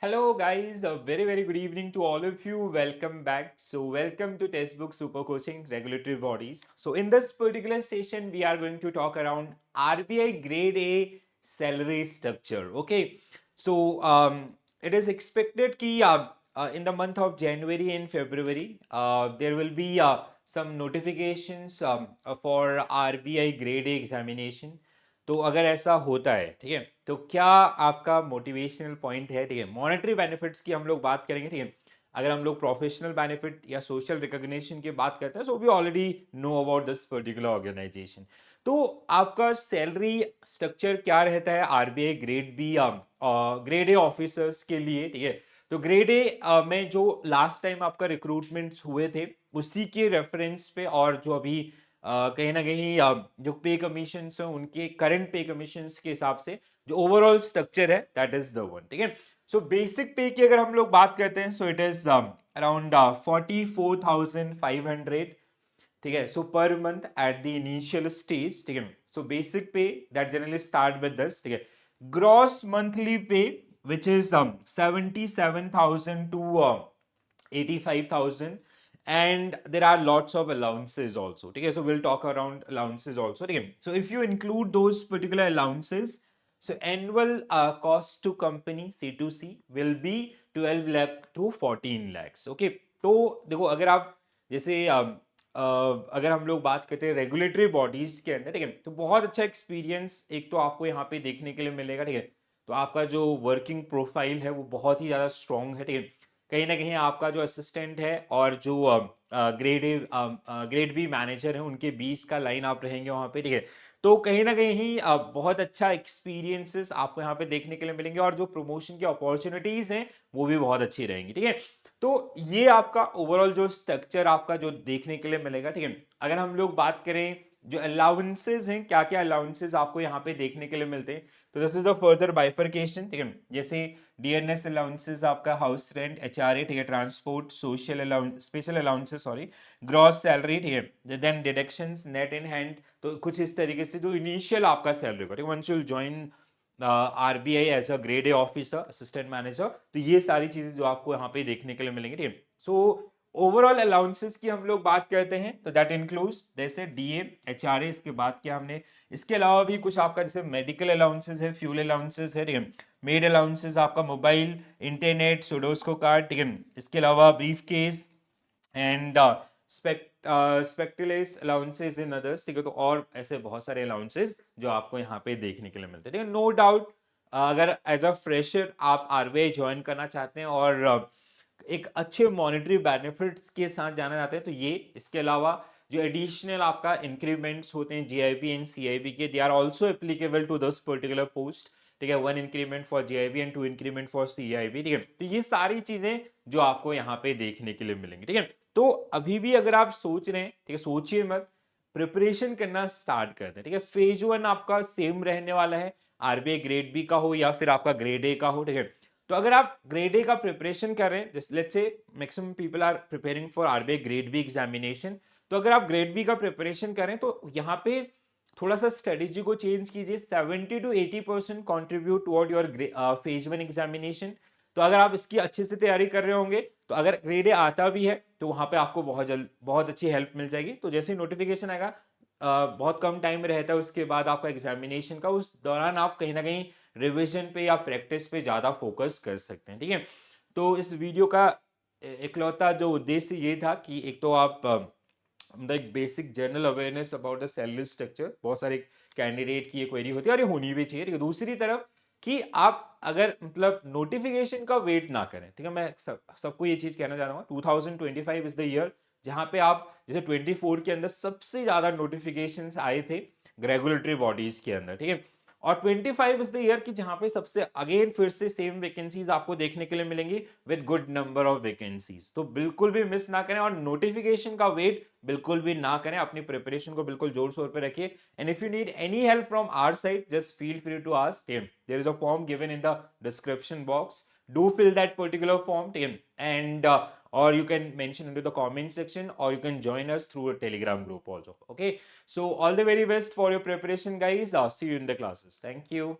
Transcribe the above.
Hello, guys. A very good evening to all of you. Welcome back. So, welcome to Textbook Super Coaching Regulatory Bodies. So, in this particular session, we are going to talk around RBI Grade A salary structure. Okay. So, it is expected कि in the month of January and February, there will be some notifications for RBI Grade A examination. तो अगर ऐसा होता है, ठीक है, तो क्या आपका मोटिवेशनल पॉइंट है, ठीक है, मॉनेटरी बेनिफिट्स की हम लोग बात करेंगे, ठीक है। अगर हम लोग प्रोफेशनल बेनिफिट या सोशल रिकॉग्निशन की बात करते हैं, so we already know about this particular organization. तो आपका सैलरी स्ट्रक्चर क्या रहता है RBI grade B grade A officers के लिए, ठीक है। तो ग्रेड ए में जो लास्ट टाइम आपका रिक्रूटमेंट्स हुए थे उसी के रेफरेंस पे, और जो अभी कहीं ना कहीं जो पे कमीशन है उनके करंट पे कमीशन के हिसाब से जो ओवरऑल स्ट्रक्चर है दैट इज द वन, ठीक है। सो बेसिक पे की अगर हम लोग बात करते हैं, सो इट इज अराउंड 44,500, ठीक है। So per month at the initial stage, ठीक है। So basic pay that generally start with this, ठीक है। Gross monthly pay which is 77,000 to 85,000, and there are lots of allowances also, ठीक है। So we'll talk around allowances also, ठीक है। So if you include those particular allowances, so annual cost to company C2C will be 12 lakh to 14 lakhs, okay। तो देखो, अगर आप जैसे अगर हम लोग बात करते हैं रेगुलेटरी बॉडीज के अंदर, ठीक है, तो बहुत अच्छा एक्सपीरियंस एक तो आपको यहाँ पे देखने के लिए मिलेगा, ठीक है। तो आपका जो वर्किंग प्रोफाइल है वो बहुत ही ज़्यादा स्ट्रॉन्ग है, ठीक है। कहीं ना कहीं आपका जो असिस्टेंट है और जो ग्रेड बी मैनेजर है उनके बीच का लाइन आप रहेंगे वहाँ पे, ठीक है। तो कहीं ना कहीं बहुत अच्छा एक्सपीरियंसेस आपको यहाँ पे देखने के लिए मिलेंगे, और जो प्रमोशन की अपॉर्चुनिटीज हैं वो भी बहुत अच्छी रहेंगी, ठीक है। तो ये आपका ओवरऑल जो स्ट्रक्चर आपका जो देखने के लिए मिलेगा, ठीक है। अगर हम लोग बात करें जो अलाउंसेज हैं, क्या क्या अलाउंसेज आपको यहाँ पे देखने के लिए मिलते हैं, तो this is the further bifurcation, ठीक है। जैसे डीएनएस अलाउंसेस, आपका हाउस रेंट, एचआरए, ठीक है, transport, social allowance, special allowances, sorry, gross salary, ठीक है, then deductions, net in hand. तो कुछ इस तरीके से जो इनिशियल आपका सैलरी होगा, ठीक है, once you will join RBI as a grade A officer, assistant manager, तो ये सारी चीजें जो आपको यहाँ पे देखने के लिए मिलेंगी, ठीक है। सो ओवरऑल अलाउंसेस की हम लोग बात करते हैं तो दैट इंक्लूड्स जैसे डीए, एचआरए, इसके बाद क्या हमने, इसके अलावा भी कुछ आपका जैसे मेडिकल अलाउंसेस है, फ्यूल अलाउंसेस है, ठीक है, मेड अलाउंसेस, आपका मोबाइल, इंटरनेट, सुडोस्को कार्ड, ठीक है, इसके अलावा briefcase and spectacles allowances in others, ठीक है। तो और ऐसे बहुत सारे अलाउंसेस जो आपको यहाँ पे देखने के लिए मिलते हैं, ठीक है। नो डाउट अगर एज अ फ्रेशर आप आरबीआई ज्वाइन करना चाहते हैं और एक अच्छे मॉनेटरी बेनिफिट्स के साथ जाना चाहते हैं, तो ये, इसके अलावा जो एडिशनल आपका इंक्रीमेंट्स होते हैं जीआईबी एंड सीआईबी के, they are also applicable to this particular post, ठीक है। 1 increment for GIB and 2 increment for CIB, ठीक है। तो ये सारी चीजें जो आपको यहाँ पे देखने के लिए मिलेंगी, ठीक है। तो अभी भी अगर आप सोच रहे हैं, ठीक है, सोचिए मत, प्रिपरेशन करना स्टार्ट करते हैं, ठीक है। फेज 1 आपका सेम रहने वाला है, आरबीआई ग्रेड बी का हो या फिर आपका ग्रेड ए का हो, ठीक है। तो अगर आप ग्रेड ए का प्रिपरेशन कर रहे हैं, जैसे let's say maximum people are preparing for RBI grade B examination, तो अगर आप ग्रेड बी का प्रिपरेशन करें तो यहाँ पे थोड़ा सा स्ट्रेटेजी को चेंज कीजिए, 70 to 80% contribute toward your phase 1 examination. तो अगर आप इसकी अच्छे से तैयारी कर रहे होंगे, तो अगर ग्रेड ए आता भी है तो वहां पे आपको बहुत जल्द बहुत अच्छी हेल्प मिल जाएगी। तो जैसे ही नोटिफिकेशन आएगा, बहुत कम टाइम रहता है उसके बाद आपका एग्जामिनेशन का, उस दौरान आप कहीं ना कहीं रिविजन पे या प्रैक्टिस पे ज़्यादा फोकस कर सकते हैं, ठीक है। तो इस वीडियो का इकलौता जो उद्देश्य ये था कि एक तो आप एक basic general awareness about the salary structure, बहुत सारे कैंडिडेट की ये क्वेरी होती है और ये होनी भी चाहिए, ठीक है। दूसरी तरफ कि आप अगर मतलब नोटिफिकेशन का वेट ना करें, ठीक है। मैं सबको ये चीज कहना चाहूंगा, 2025 इज द ईयर जहां पे आप, जैसे 24 के अंदर सबसे ज्यादा नोटिफिकेशंस आए थे रेगुलेटरी बॉडीज के अंदर, ठीक है। और 25 इज द ईयर की जहां पे सबसे अगेन फिर से सेम वैकेंसीज आपको देखने के लिए मिलेंगी with good number of vacancies. तो बिल्कुल भी मिस ना करें और नोटिफिकेशन का वेट बिल्कुल भी ना करें, अपनी प्रिपरेशन को बिल्कुल जोर शोर पे रखिए। And if you need any help from our side, just feel free to ask him, there is a form given in the description box, do fill that particular form, and or you can mention into the comment section, or you can join us through a telegram group also, okay. So all the very best for your preparation, guys. See you in the classes. Thank you.